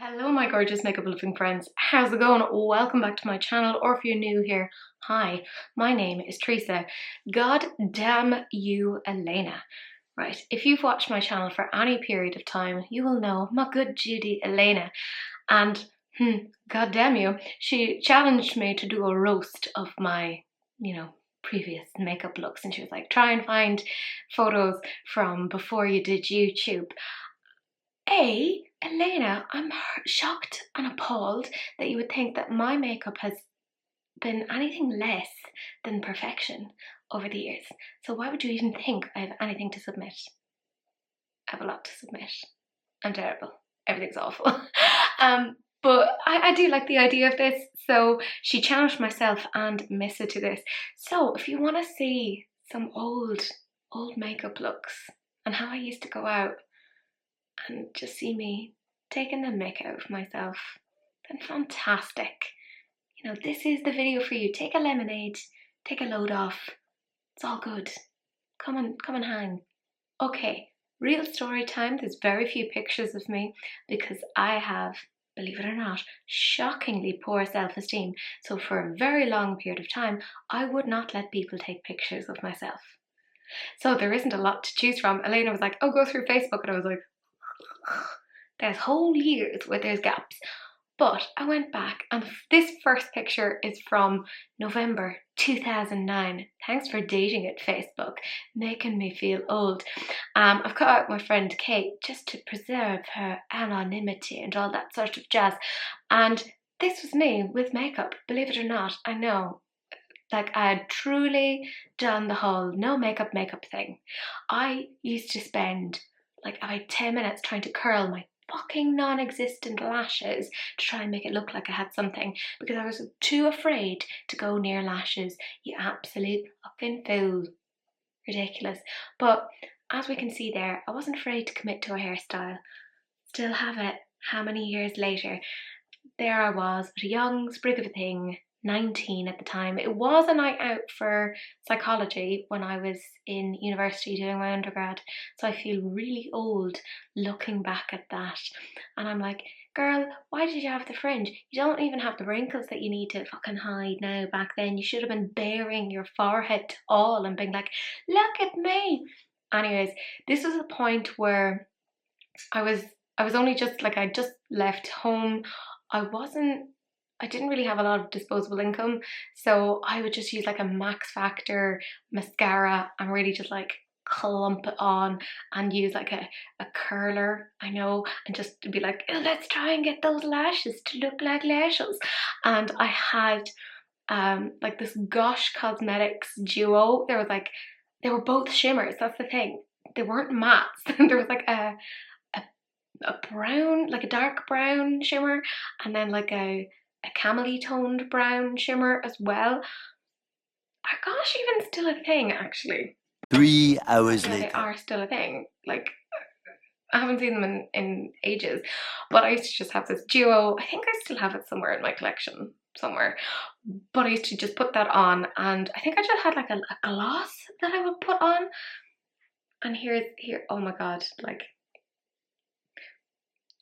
Hello my gorgeous makeup loving friends, how's it going? Welcome back to my channel, or if you're new here, hi, my name is Teresa. God damn you, Elena. Right, if you've watched my channel for any period of time, you will know my good Judy Elena. And, god damn you, she challenged me to do a roast of my, previous makeup looks. And she was like, try and find photos from before you did YouTube. Elena, I'm shocked and appalled that you would think that my makeup has been anything less than perfection over the years. So why would you even think I have anything to submit? I have a lot to submit. I'm terrible. Everything's awful. But I do like the idea of this. So she challenged myself and Missa to this. So if you want to see some old makeup looks and how I used to go out and just see me taking the mick out of myself, then fantastic. You know, this is the video for you. Take a lemonade, take a load off. It's all good. Come and hang. Okay, real story time. There's very few pictures of me because I have, believe it or not, shockingly poor self-esteem. So for a very long period of time, I would not let people take pictures of myself. So there isn't a lot to choose from. Elena was like, oh, go through Facebook. And I was like, there's whole years where there's gaps. But I went back and this first picture is from November 2009. Thanks for dating it, Facebook, making me feel old. I've cut out my friend Kate just to preserve her anonymity and all that sort of jazz. And this was me with makeup, believe it or not. I know, like I had truly done the whole no makeup thing. I used to spend like about 10 minutes trying to curl my fucking non-existent lashes to try and make it look like I had something, because I was too afraid to go near lashes. You absolute fucking fool. Ridiculous. But as we can see there, I wasn't afraid to commit to a hairstyle. Still have it how many years later. There I was with a young sprig of a thing, 19 at the time. It was a night out for psychology when I was in university doing my undergrad, so I feel really old looking back at that. And I'm like, girl, why did you have the fringe? You don't even have the wrinkles that you need to fucking hide now. Back then you should have been baring your forehead to all and being like, look at me. Anyways, this was a point where I was only just like, I just left home. I didn't really have a lot of disposable income, so I would just use like a Max Factor mascara and really just like clump it on and use like a curler, I know, and just be like, oh, let's try and get those lashes to look like lashes. And I had like this Gosh Cosmetics duo. They were both shimmers, that's the thing. They weren't mattes. There was like a brown, like a dark brown shimmer, and then like a camely toned brown shimmer as well. Are gosh even still a thing, actually? 3 hours later. They are still a thing. Like, I haven't seen them in ages, but I used to just have this duo. I think I still have it somewhere in my collection somewhere, but I used to just put that on, and I think I just had like a gloss that I would put on. And here, oh my god, like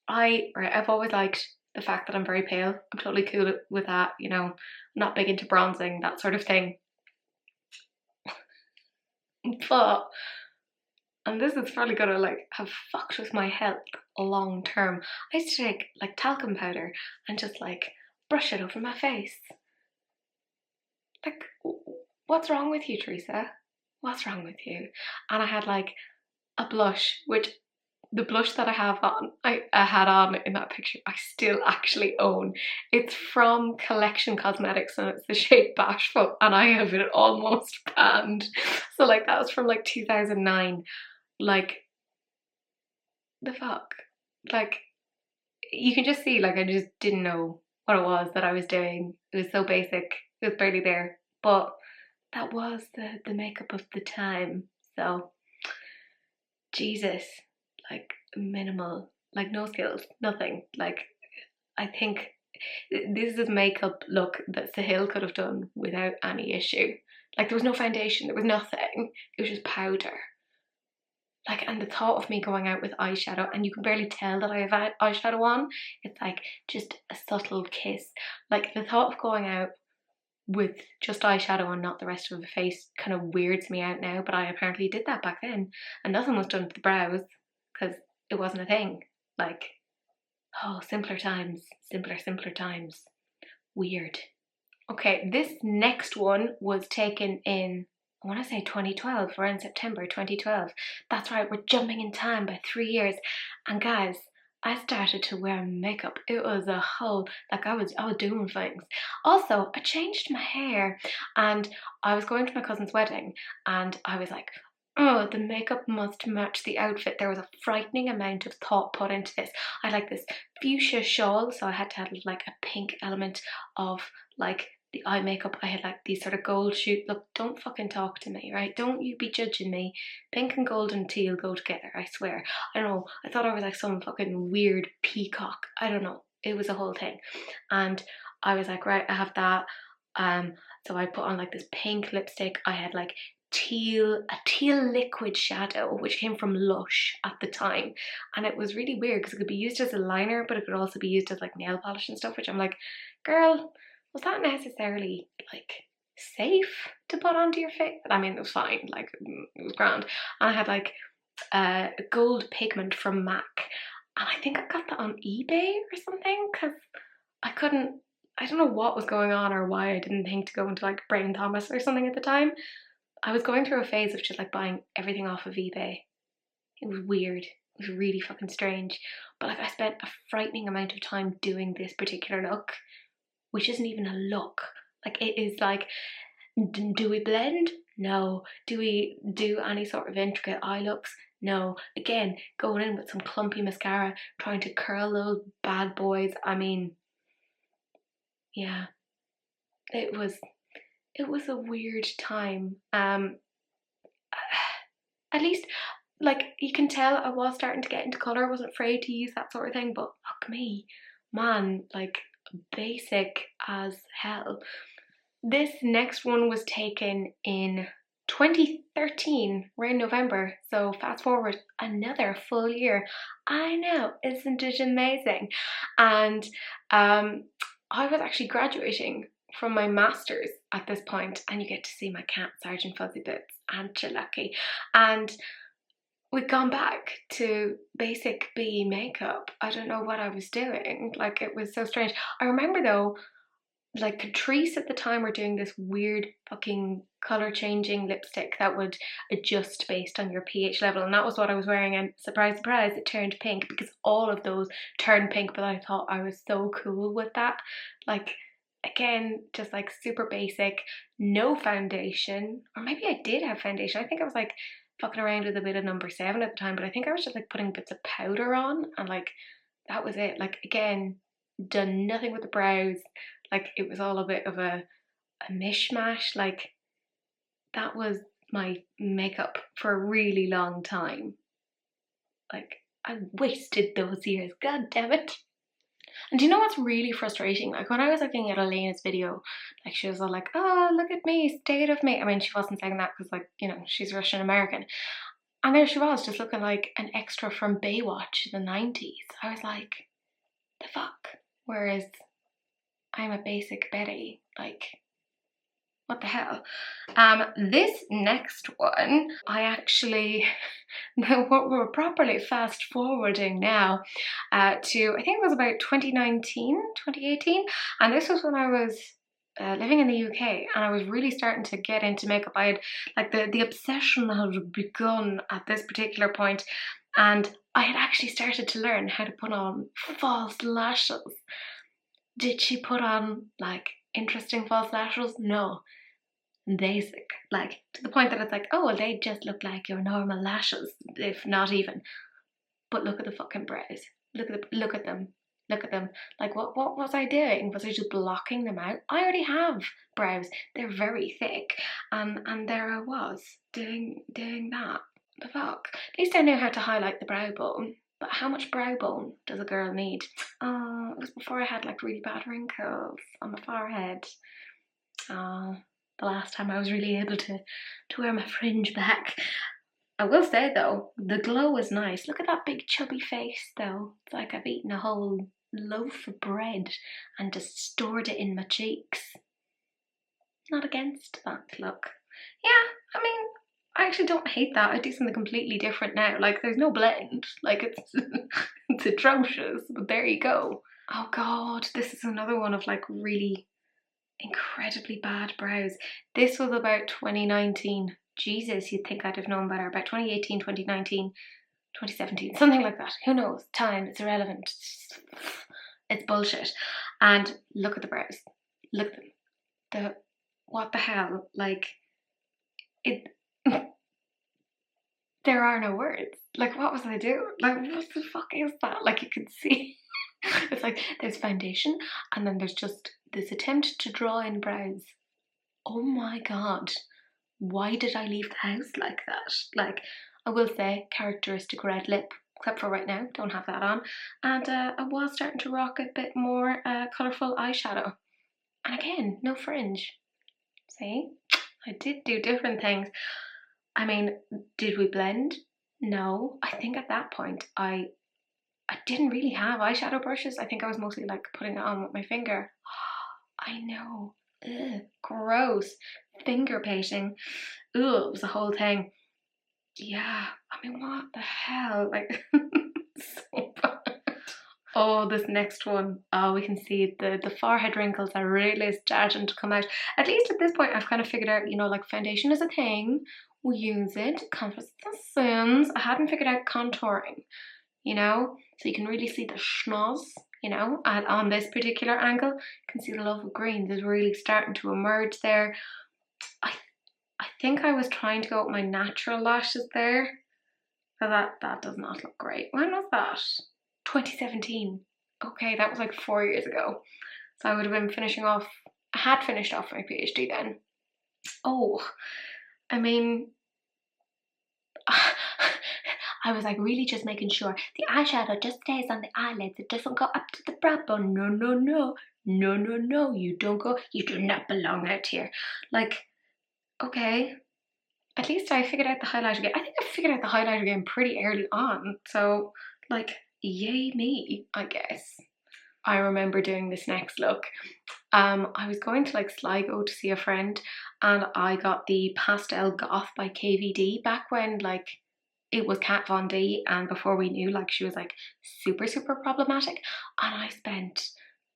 I've always liked the fact that I'm very pale. I'm totally cool with that, you know. I'm not big into bronzing, that sort of thing. But, and this is probably gonna like have fucked with my health long term, I used to take like talcum powder and just like brush it over my face. Like, what's wrong with you, Teresa? What's wrong with you? And I had like a blush, which the blush that I had on in that picture, I still actually own. It's from Collection Cosmetics and it's the shade Bashful, and I have it almost banned. So like that was from like 2009. Like, the fuck? Like, you can just see, like, I just didn't know what it was that I was doing. It was so basic, it was barely there. But that was the makeup of the time. So, Jesus. Like minimal, like no skills, nothing. Like, I think this is a makeup look that Sahil could have done without any issue. Like, there was no foundation, there was nothing. It was just powder. Like, and the thought of me going out with eyeshadow, and you can barely tell that I have eyeshadow on. It's like just a subtle kiss. Like, the thought of going out with just eyeshadow and not the rest of the face kind of weirds me out now, but I apparently did that back then, and nothing was done to the brows because it wasn't a thing. Like, oh, simpler times, simpler times. Weird. Okay, this next one was taken in, I want to say 2012, around September 2012. That's right, we're jumping in time by 3 years. And guys, I started to wear makeup. It was a whole, like I was doing things. Also, I changed my hair, and I was going to my cousin's wedding, and I was like, oh, the makeup must match the outfit. There was a frightening amount of thought put into this. I had like this fuchsia shawl, so I had to have like a pink element of like the eye makeup. I had like these sort of gold shoot. Look, don't fucking talk to me, right? Don't you be judging me. Pink and gold and teal go together, I swear. I don't know. I thought I was like some fucking weird peacock. I don't know. It was a whole thing. And I was like, right, I have that. So I put on like this pink lipstick. I had like a teal liquid shadow, which came from Lush at the time, and it was really weird because it could be used as a liner, but it could also be used as like nail polish and stuff, which I'm like, girl, was that necessarily like safe to put onto your face? I mean, it was fine, like it was grand. And I had like gold pigment from MAC, and I think I got that on eBay or something because I don't know what was going on or why I didn't think to go into like Brain Thomas or something at the time. I was going through a phase of just like buying everything off of eBay. It was weird. It was really fucking strange. But like I spent a frightening amount of time doing this particular look, which isn't even a look. Like it is like, do we blend? No. Do we do any sort of intricate eye looks? No. Again, going in with some clumpy mascara, trying to curl those bad boys. I mean, yeah, it was a weird time. At least, like, you can tell I was starting to get into colour. I wasn't afraid to use that sort of thing, but fuck me, man, like, basic as hell. This next one was taken in 2013, around November, so fast forward another full year. I know, isn't it amazing? And I was actually graduating from my master's at this point, and you get to see my cat, Sergeant Fuzzy Boots, and you're lucky. And we'd gone back to basic BE makeup. I don't know what I was doing. Like, it was so strange. I remember though, like Teresa at the time were doing this weird fucking colour changing lipstick that would adjust based on your pH level, and that was what I was wearing, and surprise surprise, it turned pink because all of those turned pink. But I thought I was so cool with that. Like, again, just like super basic, no foundation, or maybe I did have foundation. I think I was like fucking around with a bit of number 7 at the time, but I think I was just like putting bits of powder on, and like that was it. Like, again, done nothing with the brows. Like, it was all a bit of a mishmash. Like, that was my makeup for a really long time. Like, I wasted those years, god damn it. And do you know what's really frustrating? Like, when I was looking at Elena's video, like, she was all like, oh, look at me, state of me. I mean, she wasn't saying that because, like, you know, she's Russian American. And there she was, just looking like an extra from Baywatch in the 90s. I was like, the fuck? Whereas I'm a basic Betty. Like, what the hell? This next one, I actually, what we're properly fast forwarding now to, I think it was about 2019, 2018. And this was when I was living in the UK, and I was really starting to get into makeup. I had, like, the obsession had begun at this particular point, and I had actually started to learn how to put on false lashes. Did she put on, like, interesting false lashes? No. Basic. Like, to the point that it's like, oh, well, they just look like your normal lashes, if not even. But look at the fucking brows. Look at them. Look at them. Like, what was I doing? Was I just blocking them out? I already have brows. They're very thick. And there I was, doing that. The fuck? At least I know how to highlight the brow bone. But how much brow bone does a girl need? It was before I had like really bad wrinkles on my forehead. The last time I was really able to wear my fringe back. I will say though, the glow is nice. Look at that big chubby face though. It's like I've eaten a whole loaf of bread and just stored it in my cheeks. Not against that look. Yeah, I mean, I actually don't hate that. I do something completely different now. Like, there's no blend. Like, it's it's atrocious, but there you go. Oh god, this is another one of like really incredibly bad brows. This was about 2019. Jesus, you'd think I'd have known better. About 2018, 2019, 2017, something like that. Who knows? Time, it's irrelevant. It's bullshit. And look at the brows. Look at them. What the hell? Like, it. There are no words. Like, what was I doing? Like, what the fuck is that? Like, you can see. It's like there's foundation, and then there's just this attempt to draw in brows. Oh my god. Why did I leave the house like that? Like, I will say, characteristic red lip, except for right now, don't have that on. And I was starting to rock a bit more colourful eyeshadow. And again, no fringe. See? I did do different things. I mean, did we blend? No. I think at that point, I didn't really have eyeshadow brushes. I think I was mostly like putting it on with my finger. I know. Ugh, gross. Finger painting. Ugh, it was a whole thing. Yeah, I mean, what the hell? Like, so bad. Oh, this next one. Oh, we can see the forehead wrinkles are really starting to come out. At least at this point, I've kind of figured out, you know, like foundation is a thing. We use it. Confidence sins. I hadn't figured out contouring, you know? So you can really see the schnoz, you know, and on this particular angle, you can see the love of greens is really starting to emerge there. I think I was trying to go with my natural lashes there. So that does not look great. When was that? 2017. Okay, that was like 4 years ago. So I would have been finishing off, I had finished off my PhD then. Oh, I mean, I was like really just making sure the eyeshadow just stays on the eyelids. It doesn't go up to the brow bone. No, no, no. No, no, no. You don't go, you do not belong out here. Like, okay. At least I figured out the highlighter game. I think I figured out the highlighter game pretty early on. So, like, yay me, I guess. I remember doing this next look. I was going to like Sligo to see a friend, and I got the Pastel Goth by KVD back when like it was Kat Von D, and before we knew, like she was like super, super problematic. And I spent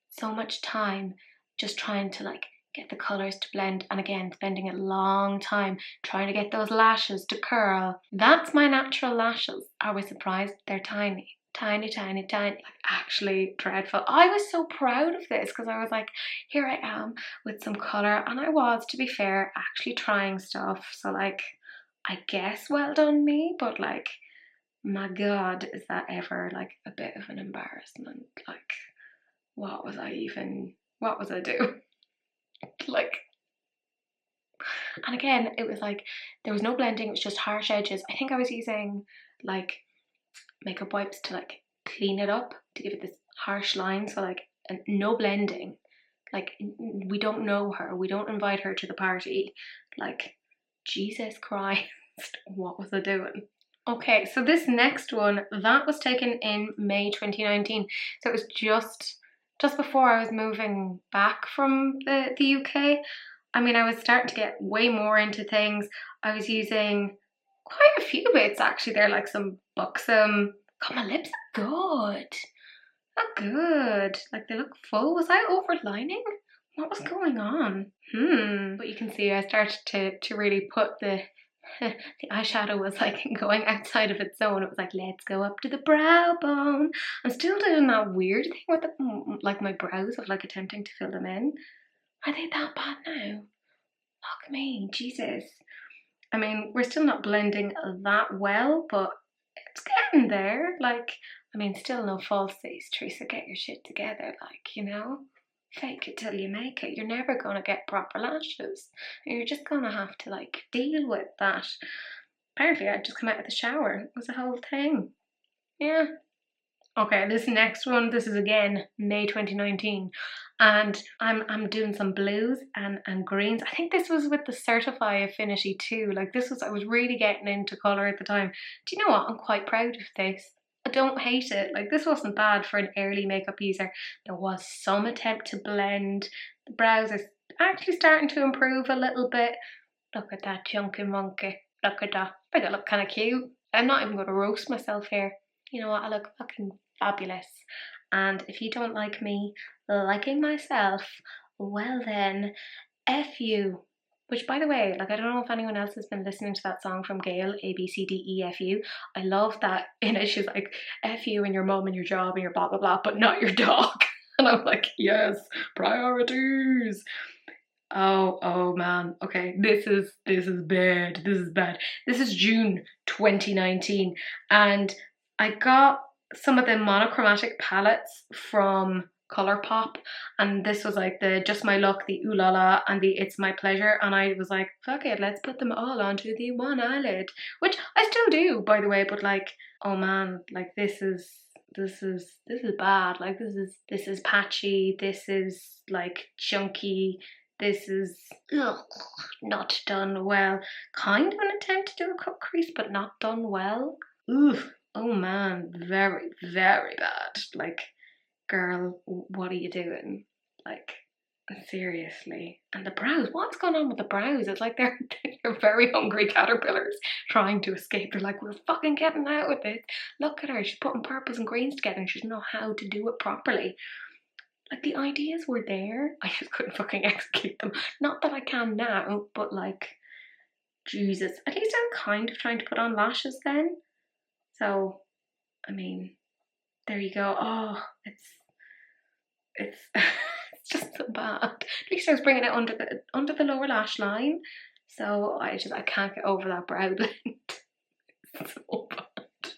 so much time just trying to like get the colours to blend, and again spending a long time trying to get those lashes to curl. That's my natural lashes. Are we surprised? They're tiny. Tiny, tiny, tiny. Like, actually dreadful. I was so proud of this because I was like, here I am with some colour, and I was, to be fair, actually trying stuff. So like, I guess well done me, but like, my god, is that ever like a bit of an embarrassment? Like, what was I doing? Like, and again, it was like, there was no blending, it was just harsh edges. I think I was using like makeup wipes to like clean it up, to give it this harsh line. So like, no blending. Like, we don't know her, we don't invite her to the party. Like, Jesus Christ, what was I doing? Okay, so this next one, that was taken in May 2019. So it was just before I was moving back from the UK. I mean, I was starting to get way more into things. I was using quite a few bits actually. They're like some buxom. God, my lips are good. Not good. Like, they look full. Was I overlining? What was going on? But you can see I started to really put the eyeshadow was like going outside of its zone. It was like, let's go up to the brow bone. I'm still doing that weird thing with like my brows of like attempting to fill them in. Are they that bad now? Fuck me, Jesus. I mean, we're still not blending that well, but it's getting there. Like, I mean, still no falsies. Teresa, get your shit together, like, you know? Fake it till you make it. You're never gonna get proper lashes. You're just gonna have to, like, deal with that. Apparently, I'd just come out of the shower. It was a whole thing. Yeah. Okay, this next one, this is again May 2019. And I'm doing some blues and greens. I think this was with the Certify Affinity too. Like this was, I was really getting into colour at the time. Do you know what? I'm quite proud of this. I don't hate it. Like this wasn't bad for an early makeup user. There was some attempt to blend. The brows are actually starting to improve a little bit. Look at that chunky monkey. Look at that. I think I look kind of cute. I'm not even going to roast myself here. You know what? I look fucking fabulous. And if you don't like me liking myself, well then, F you. Which, by the way, like, I don't know if anyone else has been listening to that song from Gail, A, B, C, D, E, F, U. I love that in it. She's like, F you and your mum and your job and your blah, blah, blah, but not your dog. And I'm like, yes, priorities. Oh man. Okay, this is bad. This is bad. This is June 2019, and I got some of the monochromatic palettes from Colourpop, and this was like the Just My Luck, the Ooh La La, and the It's My Pleasure, and I was like, fuck it, let's put them all onto the one eyelid, which I still do, by the way, but like, oh man, like this is bad. Like this is patchy. This is like chunky. This is not done well. Kind of an attempt to do a cut crease, but not done well. Ooh, oh man, very, very bad. Like, girl, what are you doing? Like, seriously. And the brows, what's going on with the brows? It's like they're very hungry caterpillars trying to escape. They're like, we're fucking getting out with this. Look at her, she's putting purples and greens together and she doesn't know how to do it properly. Like, the ideas were there, I just couldn't fucking execute them. Not that I can now, but like, Jesus. At least I'm kind of trying to put on lashes then. So, I mean, there you go. Oh, it's it's just so bad. At least I was bringing it under the lower lash line. So I can't get over that brow blend. So bad.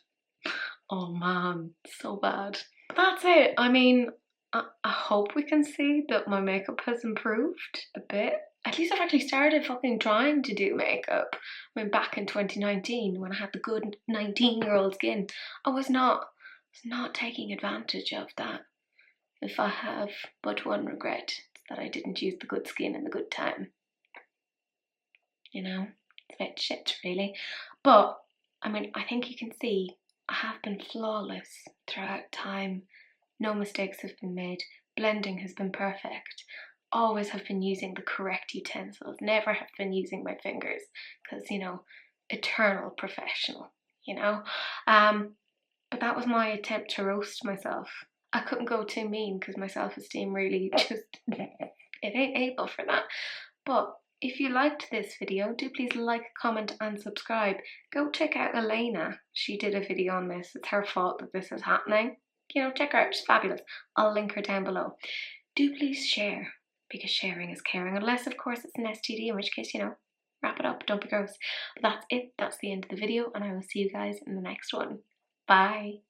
Oh man, so bad. But that's it. I mean, I hope we can see that my makeup has improved a bit. At least I've actually started fucking trying to do makeup. I mean, back in 2019 when I had the good 19-year-old skin, I was not taking advantage of that. If I have but one regret, it's that I didn't use the good skin in the good time. You know, it's a bit shit really. But, I mean, I think you can see I have been flawless throughout time. No mistakes have been made. Blending has been perfect. Always have been using the correct utensils. Never have been using my fingers because, you know, eternal professional, you know. But that was my attempt to roast myself. I couldn't go too mean because my self-esteem really just, it ain't able for that. But if you liked this video, do please like, comment and subscribe. Go check out Elena. She did a video on this. It's her fault that this is happening. You know, check her out. She's fabulous. I'll link her down below. Do please share, because sharing is caring. Unless, of course, it's an STD, in which case, you know, wrap it up. Don't be gross. But that's it. That's the end of the video, and I will see you guys in the next one. Bye.